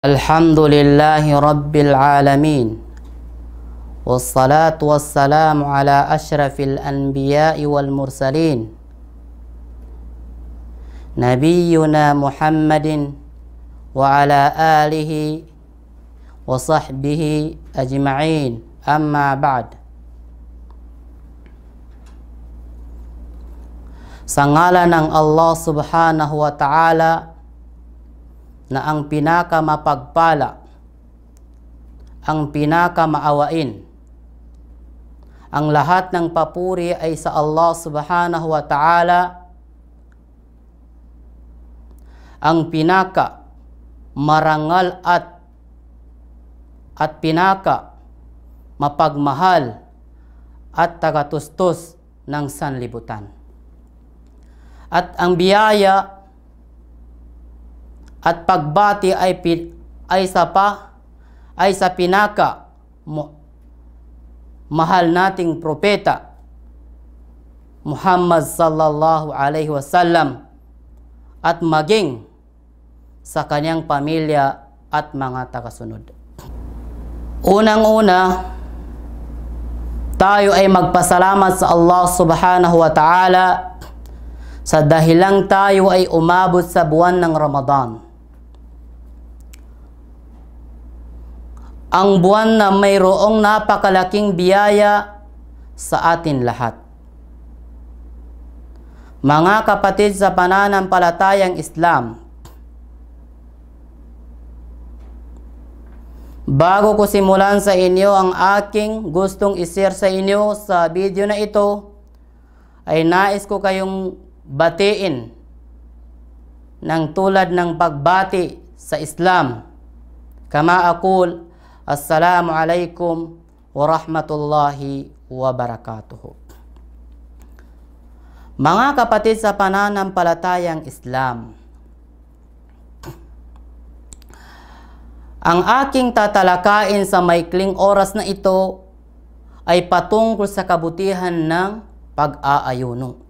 Alhamdulillahi Rabbil Alamin. Wassalatu wassalamu ala ashrafil anbiya'i wal mursalin. Nabiyyuna Muhammadin wa ala alihi wa sahbihi ajma'in. Amma ba'd. Sa ngalan ng Allah subhanahu wa ta'ala na ang pinakamapagpala, ang pinakamaawain. Ang lahat ng papuri ay sa Allah subhanahu wa ta'ala, ang pinaka marangal at pinaka mapagmahal at tagatustos ng sanlibutan. At ang biyaya at pagbati ay sa pinaka mahal nating propeta Muhammad sallallahu alaihi wasallam at maging sa kanyang pamilya at mga tagasunod. Unang-una, tayo ay magpasalamat sa Allah subhanahu wa ta'ala sa dahilang tayo ay umabot sa buwan ng Ramadan. Ang buwan na mayroong napakalaking biyaya sa atin lahat. Mga kapatid sa pananampalatayang Islam, bago ko simulan sa inyo ang aking gustong i-share sa inyo sa video na ito, ay nais ko kayong batiin ng tulad ng pagbati sa Islam. Kama aqul, Assalamu alaikum wa rahmatullahi wa barakatuhu. Mga kapatid sa pananampalatayang Islam, ang aking tatalakayin sa maikling oras na ito ay patungkol sa kabutihan ng pag-aayuno.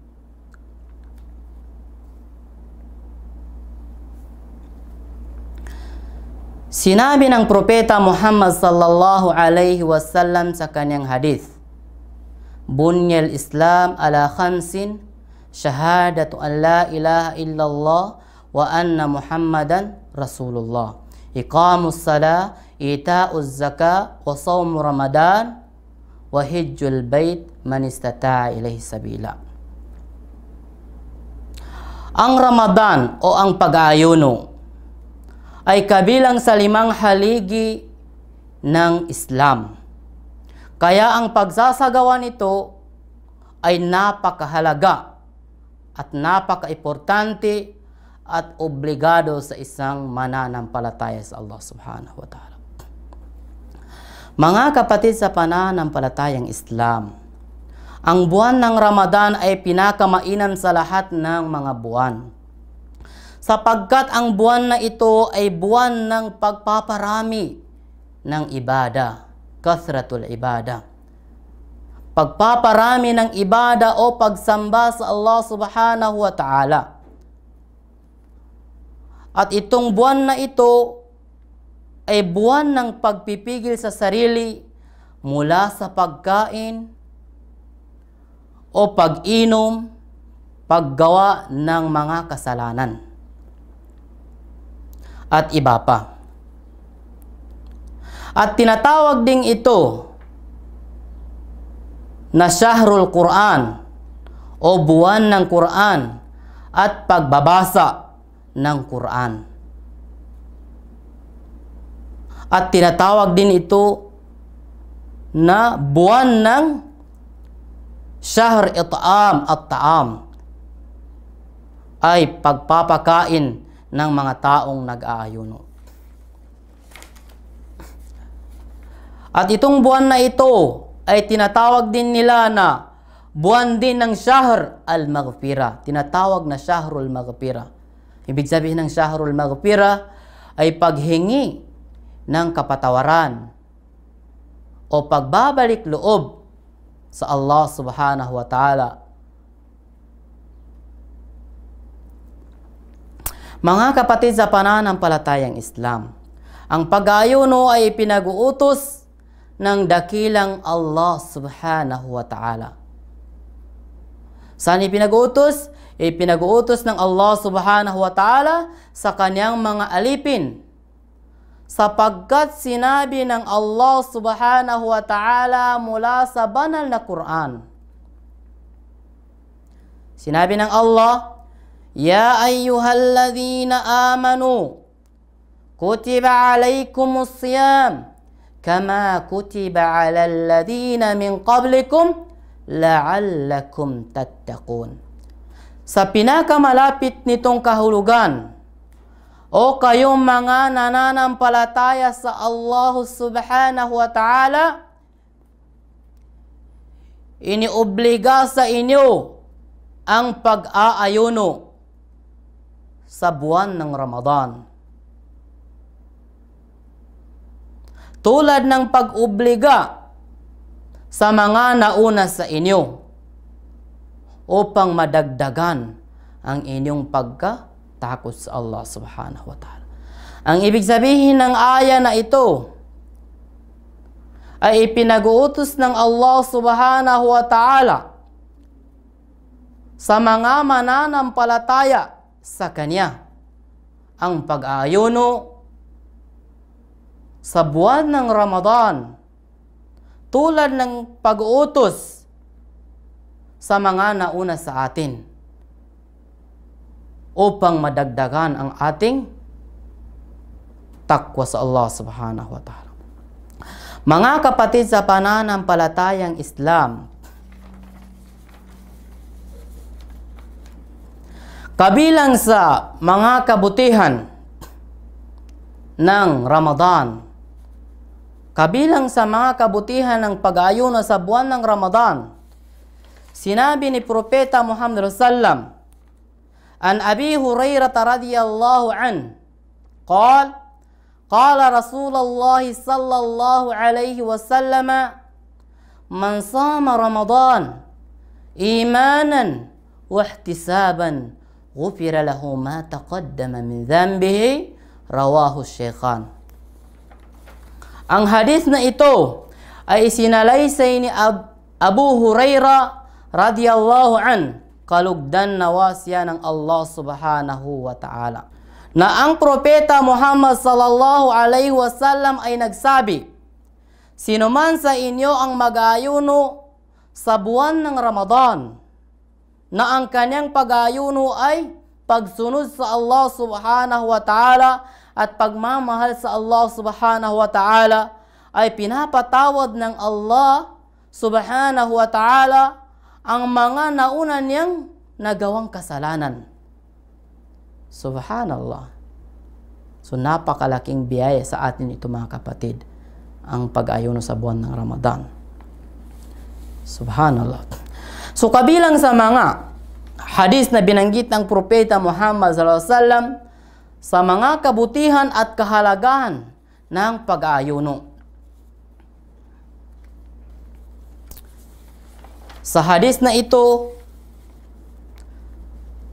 Sinabi ng propeta Muhammad sallallahu alaihi wasallam sa kanyang hadith, Bunyal Islam ala khamsin, shahadatu an la ilaha illallah wa anna Muhammadan Rasulullah, iqamus salah, ita'uz zakah, wa sawm Ramadan, wa hijjul bait man istata'a ilaihi sabila. Ang Ramadan o ang pag-aayuno ay kabilang sa 5 haligi ng Islam. Kaya ang pagsasagawa nito ay napakahalaga at napaka-importante at obligado sa isang mananampalataya sa Allah subhanahu wa ta'ala. Mga kapatid sa pananampalatayang Islam, ang buwan ng Ramadan ay pinakamainam sa lahat ng mga buwan, sapagkat ang buwan na ito ay buwan ng pagpaparami ng ibada, kathratul ibada. Pagpaparami ng ibada o pagsamba sa Allah subhanahu wa ta'ala. At itong buwan na ito ay buwan ng pagpipigil sa sarili mula sa pagkain o pag-inom, paggawa ng mga kasalanan at iba pa. At tinatawag ding ito na Shahrul Quran o buwan ng Quran at pagbabasa ng Quran. At tinatawag din ito na buwan ng Shahr It'am at Ta'am, ay pagpapakain ng mga taong nag-aayuno. At itong buwan na ito ay tinatawag din nila na buwan din ng Shahr al-Maghfirah. Tinatawag na Shahrul Maghfirah. Ibig sabihin ng Shahrul Maghfirah ay paghingi ng kapatawaran o pagbabalik loob sa Allah subhanahu wa ta'ala. Mga kapatid sa pananampalatayang Islam, Ang pag-aayuno ay pinag-uutos ng dakilang Allah subhanahu wa ta'ala. Saan ipinag-uutos? Ipinag-uutos ng Allah subhanahu wa ta'ala sa kanyang mga alipin. Sapagkat sinabi ng Allah subhanahu wa ta'ala mula sa banal na Quran. Sinabi ng Allah, Ya ayyuhalladhina amanu, kutiba alaykumus siyam, kama kutiba alal ladhina min qablikum, la'allakum tattaqun. Sa pinakamalapit nitong kahulugan, o kayong mga nananampalataya sa Allah subhanahu wa ta'ala, iniobliga sa inyo ang pag-aayuno sa buwan ng Ramadan. Tulad ng pag-obliga sa mga nauna sa inyo upang madagdagan ang inyong pagkatakot sa Allah subhanahu wa ta'ala. Ang ibig sabihin ng aya na ito ay ipinag-uutos ng Allah subhanahu wa ta'ala sa mga mananampalataya sa Kanya ang pag-aayuno sa buwan ng Ramadan, tulad ng pag-uutos sa mga nauna sa atin upang madagdagan ang ating takwa sa Allah subhanahu wa ta'ala. Mga kapatid sa pananampalatayang Islam, kabilang sa mga kabutihan ng Ramadan, kabilang sa mga kabutihan ng pag-aayuno sa buwan ng Ramadan, sinabi ni Propeta Muhammad sallam, an Abi Hurairah radhiyallahu an, qala Rasulullah sallallahu alaihi wasallam, man sama Ramadan imanan wa ihtisaban ghufira lahu ma taqaddama min dhanbihi, rawahu Shaykhan. Ang hadith na ito ay isinalaysay ni Abu Hurairah radhiyallahu an, kalugdan nawasya ng Allah subhanahu wa ta'ala, na ang Propeta Muhammad sallallahu alaihi wasallam ay nagsabi, sino man sa inyo ang mag-aayuno sa buwan ng Ramadan, na ang kanyang pag-aayuno ay pagsunod sa Allah subhanahu wa ta'ala at pagmamahal sa Allah subhanahu wa ta'ala, ay pinapatawad ng Allah subhanahu wa ta'ala ang mga nauna niyang nagawang kasalanan. Subhanallah. So napakalaking biyaya sa atin ito mga kapatid, ang pag-ayuno sa buwan ng Ramadan. Subhanallah. So kabilang sa mga hadis na binanggit ng Propeta Muhammad sallallahu alaihi wasallam sa mga kabutihan at kahalagahan ng pag-aayuno. Sa hadis na ito,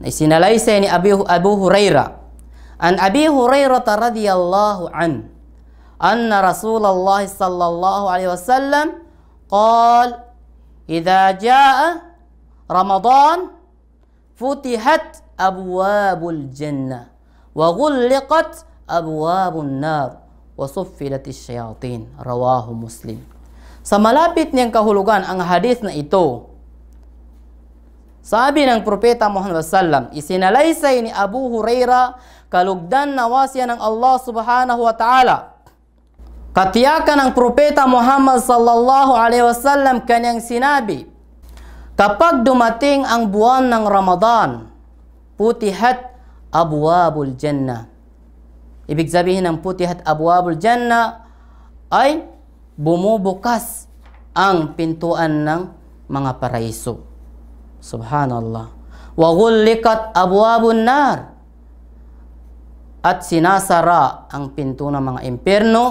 na isinalaysay ni Abu Hurairah, an Abi Hurairah radhiyallahu an, anna Rasulullah sallallahu alaihi wasallam qala, idza jaa Ramadan futihat abwabul jannah wa ghulliqat abwabun nar wa suffilatis syayatin, rawahu Muslim. Sa malapit niyang kahulugan ang hadith na ito, sabi ng Propeta Muhammad sallam, isinalaysay ni Abu Hurairah, kalugdan nawasya ng Allah subhanahu wa ta'ala, katiyakan ng Propeta Muhammad sallallahu alaihi wasallam kanyang sinabi, kapag dumating ang buwan ng Ramadan, putihat abwabul jannah. Ibig sabihin ng putihat abwabul jannah ay bumubukas ang pintuan ng mga paraiso. Subhanallah. Wa ghulliqat abwabun nar, at sinasara ang pinto ng mga impyerno.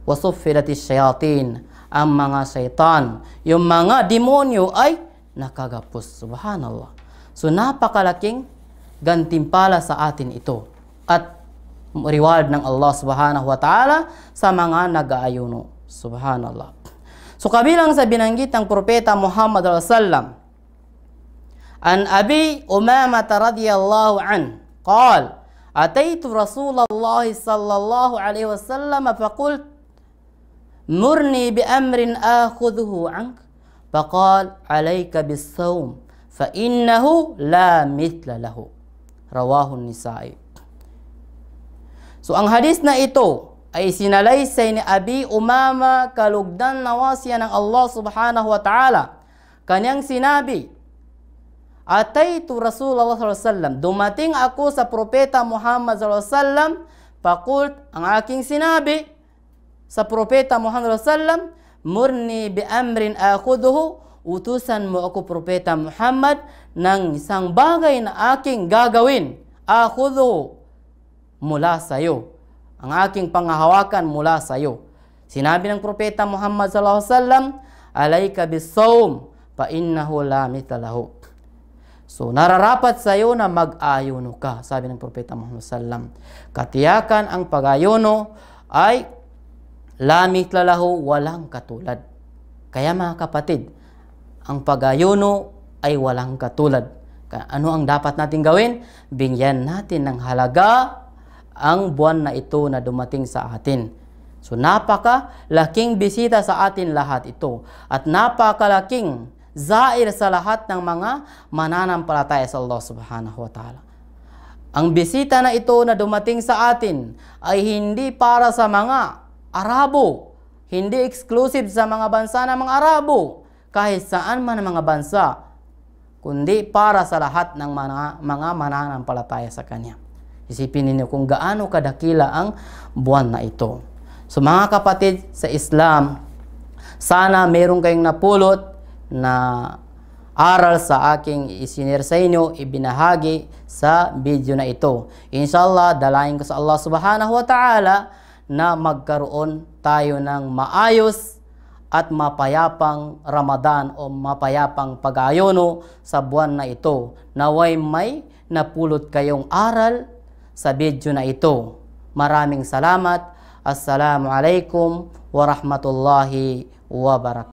Wa suffilatis syayatin, ang mga syaitan, yung mga demonyo ay nakagapos. Subhanallah. So napakalaking gantimpala sa atin ito. At reward ng Allah subhanahu wa ta'ala sa mga nag-aayuno. Subhanallah. So kabilang sa binanggit ng Propeta Muhammad sallallahu an Abi Umamah radhiyallahu an qala ataitu Rasulullah sallallahu alaihi wasallam faqult murni bi amrin akhudhuhu ank faqala alayka bis-sawm fa innahu la mithla lahu. Rawahu Nisa'i. So ang hadis na ito ay sinalaysay ni Abi Umamah kalugdan na wasya ng Allah subhanahu wa ta'ala. Kanyang sinabi, ataitu Rasulullah sallallahu alaihi wasallam, dumating ako sa Propeta Muhammad sallallahu alaihi wasallam, faqult, ang aking sinabi sa Propeta Muhammad sallallahu alaihi wasallam, murni bi amrin akhudhuhu, utusan mo ako Propeta Muhammad ng isang bagay na aking gagawin. Akhudhuhu, mula sa iyo. Ang aking panghahawakan mula sa iyo. Sinabi ng Propeta Muhammad sallallahu alaihi wasallam, alayka bis-sawm fa innahu la mithla lahu. So nararapat sa iyo na mag-ayuno ka, sabi ng Propeta Muhammad sallallahu alaihi wasallam. Katiyakan ang pag-ayuno ay la mithla lahu, walang katulad. Kaya mga kapatid, ang pag-ayuno ay walang katulad. Kaya ano ang dapat natin gawin? Bigyan natin ng halaga ang buwan na ito na dumating sa atin. So napakalaking bisita sa atin lahat ito. At napakalaking zair sa lahat ng mga mananampalataya sa Allah subhanahu wa ta'ala. Ang bisita na ito na dumating sa atin ay hindi para sa mga Arabo. Hindi exclusive sa mga bansa ng mga Arabo. Kahit saan man ang mga bansa. Kundi para sa lahat ng mga mananampalataya sa Kanya. Isipin ninyo kung gaano kadakila ang buwan na ito. So mga kapatid sa Islam, sana meron kayong napulot na aral sa aking isinir sa inyo, ibinahagi sa video na ito. Inshallah, dalayan ko sa Allah subhanahu wa ta'ala na magkaroon tayo ng maayos at mapayapang Ramadan o mapayapang pag-ayuno sa buwan na ito. Naway may napulot kayong aral sa video na ito. Maraming salamat. Assalamualaikum warahmatullahi wabarakatuh.